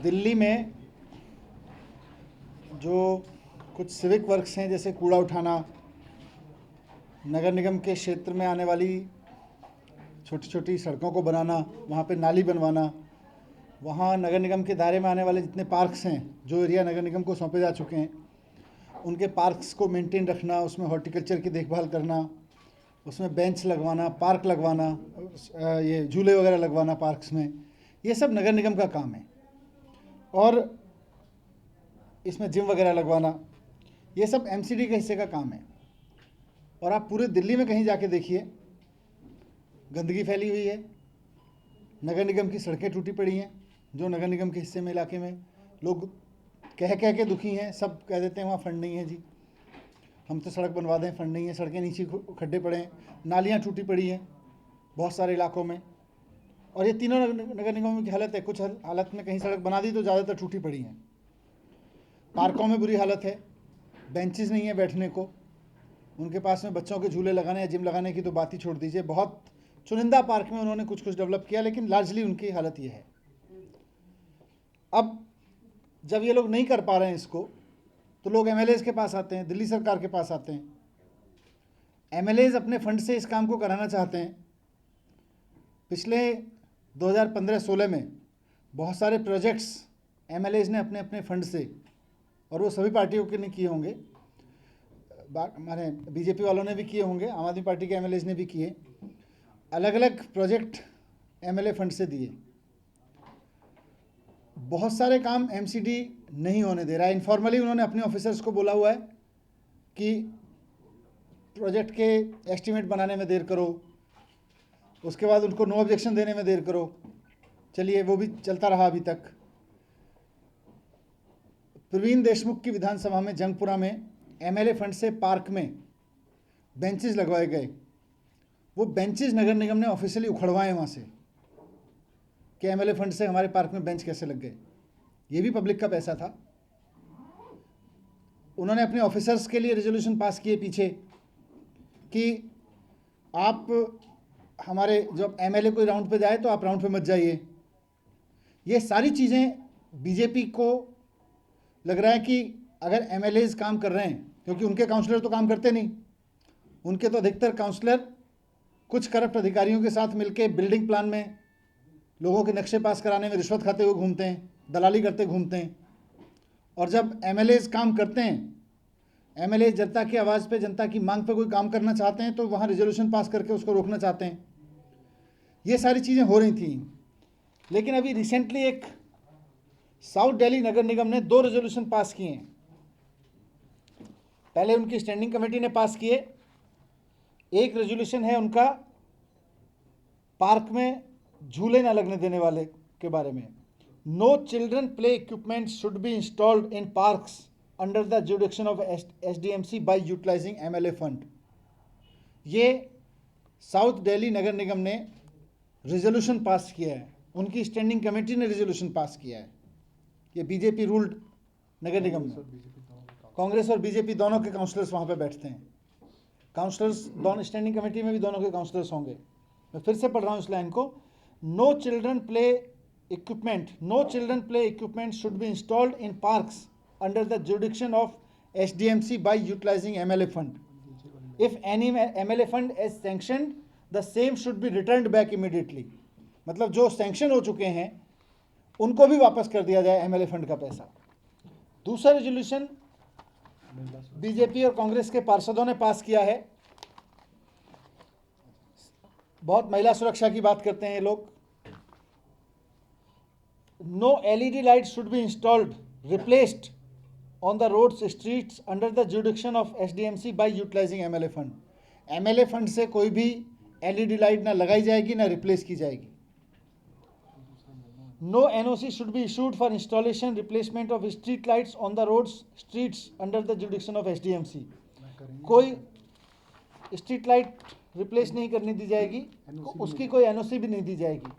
दिल्ली में जो कुछ सिविक वर्क्स हैं, जैसे कूड़ा उठाना, नगर निगम के क्षेत्र में आने वाली छोटी छोटी सड़कों को बनाना, वहाँ पे नाली बनवाना, वहाँ नगर निगम के दायरे में आने वाले जितने पार्क्स हैं जो एरिया नगर निगम को सौंपे जा चुके हैं, उनके पार्क्स को मेंटेन रखना, उसमें हॉर्टिकल्चर की देखभाल करना, उसमें बेंच लगवाना, पार्क लगवाना, ये झूले वगैरह लगवाना पार्क्स में, ये सब नगर निगम का काम है। और इसमें जिम वगैरह लगवाना, ये सब एमसीडी के हिस्से का काम है। और आप पूरे दिल्ली में कहीं जाके देखिए, गंदगी फैली हुई है, नगर निगम की सड़कें टूटी पड़ी हैं, जो नगर निगम के हिस्से में इलाके में लोग कह के दुखी हैं। सब कह देते हैं वहाँ फंड नहीं है जी, हम तो सड़क बनवा दें, फंड नहीं है, सड़कें नीचे खड्डे पड़े हैं, नालियाँ टूटी पड़ी हैं बहुत सारे इलाकों में। और ये तीनों नगर निगमों की हालत है। कुछ हालत में कहीं सड़क बना दी तो ज़्यादातर टूटी पड़ी हैं। पार्कों में बुरी हालत है, बेंचेस नहीं है बैठने को, उनके पास में बच्चों के झूले लगाने या जिम लगाने की तो बात ही छोड़ दीजिए। बहुत चुनिंदा पार्क में उन्होंने कुछ डेवलप किया, लेकिन लार्जली उनकी हालत ये है। अब जब ये लोग नहीं कर पा रहे हैं इसको, तो लोग एमएलएज के पास आते हैं, दिल्ली सरकार के पास आते हैं। एमएलएज अपने फंड से इस काम को कराना चाहते हैं। पिछले 2015-16 में बहुत सारे प्रोजेक्ट्स एमएलएज ने अपने अपने फंड से, और वो सभी पार्टियों के नहीं किए होंगे, माने बीजेपी वालों ने भी किए होंगे, आम आदमी पार्टी के एमएलएज ने भी किए, अलग अलग प्रोजेक्ट एमएलए फंड से दिए। बहुत सारे काम एमसीडी नहीं होने दे रहा है। इनफॉर्मली उन्होंने अपने ऑफिसर्स को बोला हुआ है कि प्रोजेक्ट के एस्टीमेट बनाने में देर करो, उसके बाद उनको नो ऑब्जेक्शन देने में देर करो। चलिए, वो भी चलता रहा अभी तक। प्रवीण देशमुख की विधानसभा में जंगपुरा में एमएलए फंड से पार्क में बेंचेस लगवाए गए। वो बेंचेस नगर निगम ने ऑफिशियली उखड़वाए वहाँ से कि एमएलए फंड से हमारे पार्क में बेंच कैसे लग गए। ये भी पब्लिक का पैसा था। उन्होंने अपने ऑफिसर्स के लिए रेजोल्यूशन पास किए पीछे कि आप हमारे जब एमएलए कोई राउंड पे जाए तो आप राउंड पे मत जाइए। ये सारी चीज़ें बीजेपी को लग रहा है कि अगर एमएलएज काम कर रहे हैं, क्योंकि उनके काउंसलर तो काम करते नहीं, उनके तो अधिकतर काउंसलर कुछ करप्ट अधिकारियों के साथ मिलकर बिल्डिंग प्लान में लोगों के नक्शे पास कराने में रिश्वत खाते हुए घूमते हैं, दलाली करते घूमते हैं। और जब एमएलएज काम करते हैं, एमएलए जनता की आवाज़ पे, जनता की मांग पे कोई काम करना चाहते हैं, तो वहाँ रेजोल्यूशन पास करके उसको रोकना चाहते हैं। ये सारी चीज़ें हो रही थी। लेकिन अभी रिसेंटली एक साउथ दिल्ली नगर निगम ने 2 रेजोल्यूशन पास किए हैं। पहले उनकी स्टैंडिंग कमेटी ने पास किए। एक रेजोल्यूशन है उनका पार्क में झूले ना लगने देने वाले के बारे में। No children play equipment should be installed in parks under the jurisdiction of SDMC by utilising MLA fund. ये साउथ दिल्ली नगर निगम ने रेजोल्यूशन पास किया है, उनकी स्टैंडिंग कमेटी ने रेजोल्यूशन पास किया है। ये बीजेपी रूल्ड नगर निगम में कांग्रेस और बीजेपी दोनों के काउंसलर्स वहाँ पे बैठते हैं। काउंसलर्स दोनों स्टैंडिंग कमेटी में भी दोनों के काउंसलर्स होंगे। मैं फिर से पढ़ रहा हूँ इस लाइन को। No children play equipment should be installed in parks under the jurisdiction of SDMC by utilising MLA fund. If any MLA fund is sanctioned the same should be returned back immediately. मतलब जो sanction हो चुके हैं उनको भी वापस कर दिया जाए एमएलए फंड का पैसा। दूसरा रेजोल्यूशन बीजेपी और कांग्रेस के पार्षदों ने पास किया है। बहुत महिला सुरक्षा की बात करते हैं ये लोग। No LED light should be installed replaced on the roads streets under the jurisdiction of SDMC by utilising MLA fund. MLA fund से कोई भी एलईडी लाइट ना लगाई जाएगी ना रिप्लेस की जाएगी। No NOC should be issued for installation replacement of street lights on the roads streets under the jurisdiction of SDMC। कोई स्ट्रीट लाइट रिप्लेस नहीं करनी दी जाएगी, उसकी कोई एनओसी भी नहीं दी जाएगी।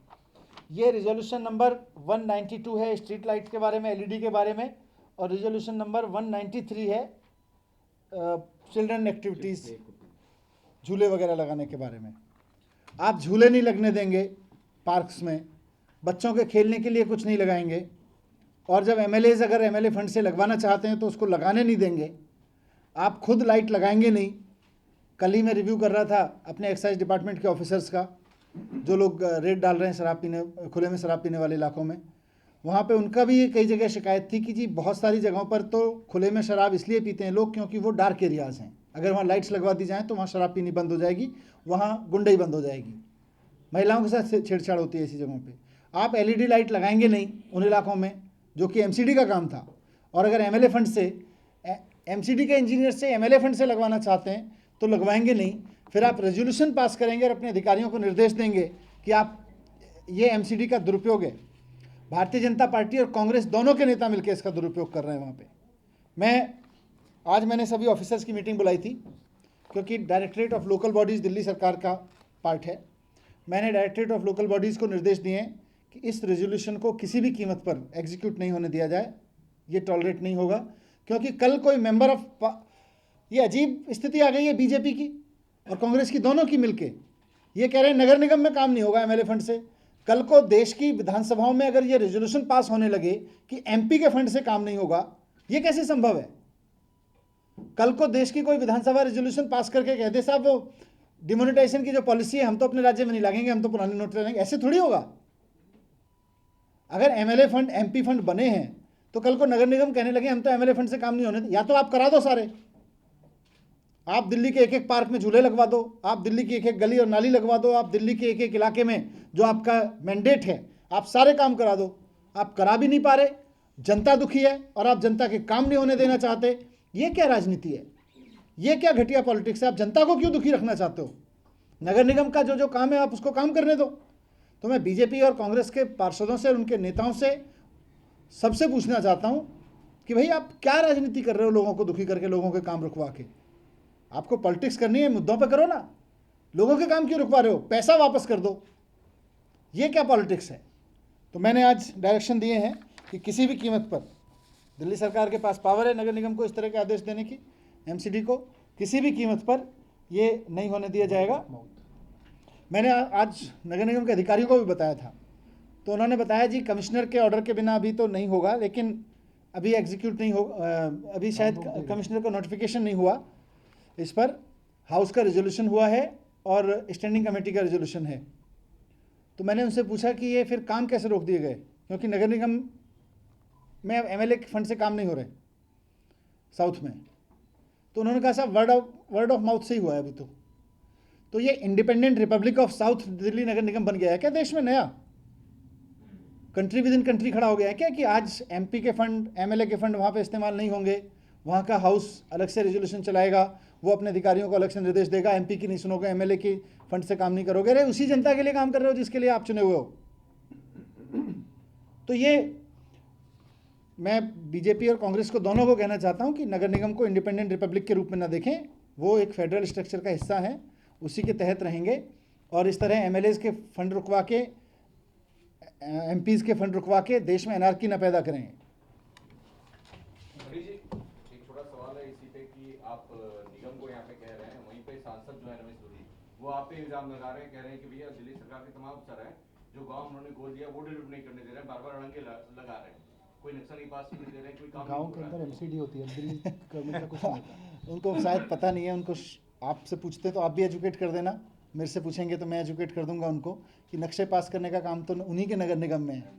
ये रिजोल्यूशन नंबर 192 है स्ट्रीट लाइट के बारे में, एलईडी के बारे में, और रिजोल्यूशन नंबर 193 है चिल्ड्रन एक्टिविटीज़, झूले वगैरह लगाने के बारे में। आप झूले नहीं लगने देंगे पार्क्स में, बच्चों के खेलने के लिए कुछ नहीं लगाएंगे, और जब एमएलएज अगर एमएलए फंड से लगवाना चाहते हैं तो उसको लगाने नहीं देंगे। आप खुद लाइट लगाएंगे नहीं। कल ही मैं रिव्यू कर रहा था अपने एक्साइज डिपार्टमेंट के ऑफिसर्स का, जो लोग रेड डाल रहे हैं शराब पीने, खुले में शराब पीने वाले इलाकों में। वहाँ पे उनका भी कई जगह शिकायत थी कि जी बहुत सारी जगहों पर तो खुले में शराब इसलिए पीते हैं लोग क्योंकि वो डार्क एरियाज़ हैं। अगर वहाँ लाइट्स लगवा दी जाएँ तो वहाँ शराब पीनी बंद हो जाएगी, वहाँ गुंडई बंद हो जाएगी, महिलाओं के साथ छेड़छाड़ होती है ऐसी जगहों पे। आप एलईडी लाइट लगाएंगे नहीं उन इलाकों में, जो कि एमसीडी का काम था। और अगर एमएलए फंड से, एमसीडी के इंजीनियर से एमएलए फंड से लगवाना चाहते हैं तो लगवाएंगे नहीं। फिर आप रेजोल्यूशन पास करेंगे और अपने अधिकारियों को निर्देश देंगे कि आप, ये एमसीडी का दुरुपयोग है। भारतीय जनता पार्टी और कांग्रेस दोनों के नेता मिलकर इसका दुरुपयोग कर रहे हैं वहाँ पे। आज मैंने सभी ऑफिसर्स की मीटिंग बुलाई थी, क्योंकि directorate of local bodies Delhi सरकार का पार्ट है। मैंने डायरेक्टरेट ऑफ लोकल बॉडीज़ को निर्देश दिए हैं कि इस रेजोल्यूशन को किसी भी कीमत पर एग्जीक्यूट नहीं होने दिया जाए। ये टॉलरेट नहीं होगा, क्योंकि कल कोई मेंबर ऑफ, ये अजीब स्थिति आ गई है बीजेपी की और कांग्रेस की दोनों की मिलके। ये कह रहे हैं नगर निगम में काम नहीं होगा एमएलए फंड से। कल को देश की विधानसभाओं में अगर ये रेजोल्यूशन पास होने लगे कि एमपी के फंड से काम नहीं होगा, ये कैसे संभव है? कल को देश की कोई विधानसभा रेजोल्यूशन पास करके कहते साहब वो डिमोनेटाइजेशन की जो पॉलिसी है हम तो अपने राज्य में नहीं लागेंगे, हम तो पुराने नोट लगाएंगे, ऐसे थोड़ी होगा। अगर एमएलए फंड, एमपी फंड बने हैं तो कल को नगर निगम कहने लगे हम तो एमएलए फंड से काम नहीं होने, या तो आप करा दो सारे। आप दिल्ली के एक एक पार्क में झूले लगवा दो, आप दिल्ली की एक एक गली और नाली लगवा दो, आप दिल्ली के एक एक इलाके में जो आपका मैंडेट है आप सारे काम करा दो। आप करा भी नहीं पा रहे, जनता दुखी है और आप जनता के काम नहीं होने देना चाहते। ये क्या राजनीति है? ये क्या घटिया पॉलिटिक्स है? आप जनता को क्यों दुखी रखना चाहते हो? नगर निगम का जो जो काम है आप उसको काम करने दो। तो मैं बीजेपी और कांग्रेस के पार्षदों से और उनके नेताओं से सबसे पूछना चाहता हूं कि भाई आप क्या राजनीति कर रहे हो, लोगों को दुखी करके, लोगों के काम रुकवा के। आपको पॉलिटिक्स करनी है, मुद्दों पे करो ना, लोगों के काम क्यों रुकवा रहे हो? पैसा वापस कर दो। ये क्या पॉलिटिक्स है? तो मैंने आज डायरेक्शन दिए हैं कि किसी भी कीमत पर, दिल्ली सरकार के पास पावर है नगर निगम को इस तरह के आदेश देने की, एमसीडी को, किसी भी कीमत पर ये नहीं होने दिया जाएगा। मैंने आज नगर निगम के अधिकारियों को भी बताया था, तो उन्होंने बताया जी कमिश्नर के ऑर्डर के बिना अभी तो नहीं होगा, लेकिन अभी एग्जीक्यूट नहीं हो, अभी शायद कमिश्नर का नोटिफिकेशन नहीं हुआ इस पर। हाउस का रेजोल्यूशन हुआ है और स्टैंडिंग कमेटी का रेजोल्यूशन है। तो मैंने उनसे पूछा कि ये फिर काम कैसे रोक दिए गए, क्योंकि नगर निगम में एमएलए फंड से काम नहीं हो रहे साउथ में। तो उन्होंने कहा साहब वर्ड ऑफ माउथ से ही हुआ है अभी तो ये independent republic of South Delhi नगर निगम बन गया है क्या देश में? नया कंट्री विद इन कंट्री खड़ा हो गया है क्या कि आज एमपी के फंड, एमएलए के फंड वहाँ पे इस्तेमाल नहीं होंगे, वहाँ का हाउस अलग से रेजोल्यूशन चलाएगा, वो अपने अधिकारियों को अलग से निर्देश देगा, एमपी की नहीं सुनोगे, एमएलए की फंड से काम नहीं करोगे। अरे उसी जनता के लिए काम कर रहे हो जिसके लिए आप चुने हुए हो। तो ये मैं बीजेपी और कांग्रेस को दोनों को कहना चाहता हूं कि नगर निगम को इंडिपेंडेंट रिपब्लिक के रूप में ना देखें। वो एक फेडरल स्ट्रक्चर का हिस्सा है, उसी के तहत रहेंगे। और इस तरह एमएलएज के फंड रुकवा के, एमपीज़ के फंड रुकवा के देश में एनआरकी न पैदा करें। एक छोटा सवाल है इसी पे कि आप निगम को यहाँ पे कह रहे हैं, वहीं पे सांसद जो है रमेश धोनी, वो आप पे इल्जाम लगा रहे हैं, कह रहे हैं कि भैया दिल्ली सरकार के तमाम अफसर हैं जो गांव उन्होंने गोद दिया वो डेवलप नहीं करने दे रहे हैं, बार बार अड़ंगे लगा रहे हैं, कोई नक्शा नहीं पास नहीं दे रहे हैं, कोई काम गाँव के अंदर एमसीडी होती है, दिल्ली गवर्नमेंट का कुछ नहीं होता। उनको शायद पता नहीं है, उनको आपसे पूछते तो आप भी एजुकेट कर देना, मेरे से पूछेंगे तो मैं एजुकेट कर दूंगा उनको कि नक्शे पास करने का काम तो उन्हीं के नगर निगम में है।